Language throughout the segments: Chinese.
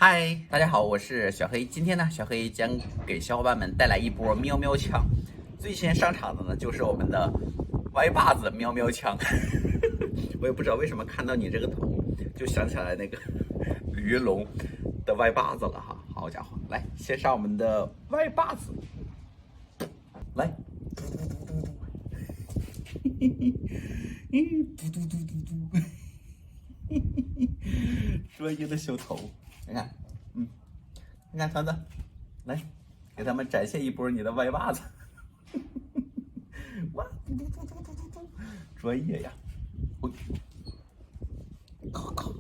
嗨，大家好，我是小黑。今天呢，小黑将给小伙伴们带来一波喵喵枪。最先上场的呢，就是我们的歪把子喵喵枪。我也不知道为什么看到你这个头，就想起来那个李云龙的歪把子了哈。好家伙，来，先上我们的歪把子，来，嘟嘟嘟嘟嘟。专业的小头，你看，你看团子，来，给他们展现一波你的歪把子，哇，嘟嘟嘟嘟嘟嘟嘟，专业呀，靠，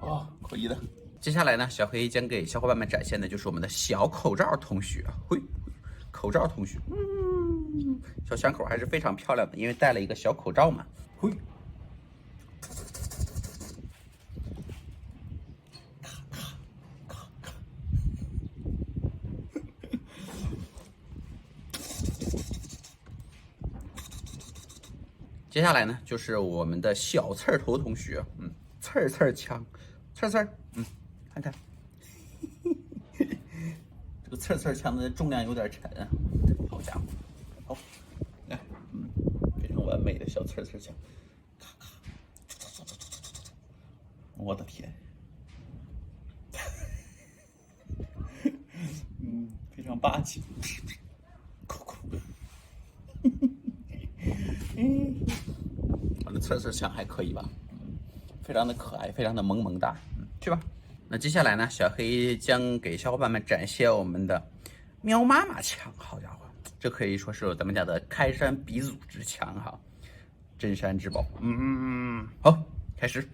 哦，可以的。接下来呢，小黑将给小伙伴们展现的就是我们的小口罩同学，口罩同学，小枪口还是非常漂亮的，因为戴了一个小口罩嘛，接下来呢，就是我们的小刺儿头同学，刺儿枪，刺儿，看看，这个刺儿枪的重量有点沉啊，好家伙，好，来，非常完美的小刺儿枪，我的天，非常霸气，我的刺儿枪还可以吧，非常的可爱，非常的萌萌哒，去吧。那接下来呢，小黑将给小伙伴们展现我们的喵妈妈枪。好家伙，这可以说是咱们家的开山鼻祖之枪哈，镇山之宝。好，开始。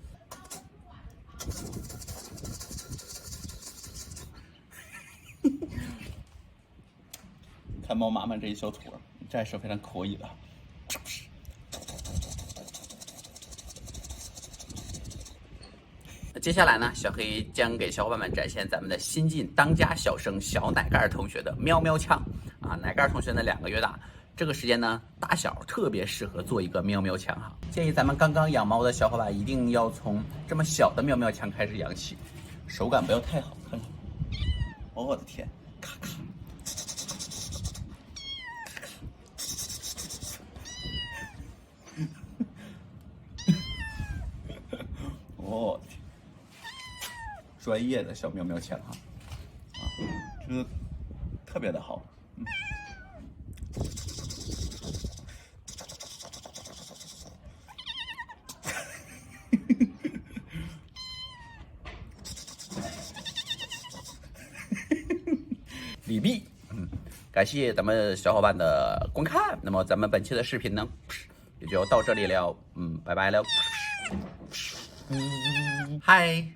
看猫妈妈这一小坨，这还是非常可以的。接下来呢，小黑将给小伙伴们展现咱们的新晋当家小生小奶盖同学的喵喵枪啊！奶盖同学呢2个月大，这个时间呢大小特别适合做一个喵喵枪哈。建议咱们刚刚养猫的小伙伴一定要从这么小的喵喵枪开始养起，手感不要太好，看看，我的天，咔咔。哦，专业的小喵喵枪哈，这个特别的好，李碧，感谢咱们小伙伴的观看，那么咱们本期的视频呢，也就到这里了，拜拜了，嗨。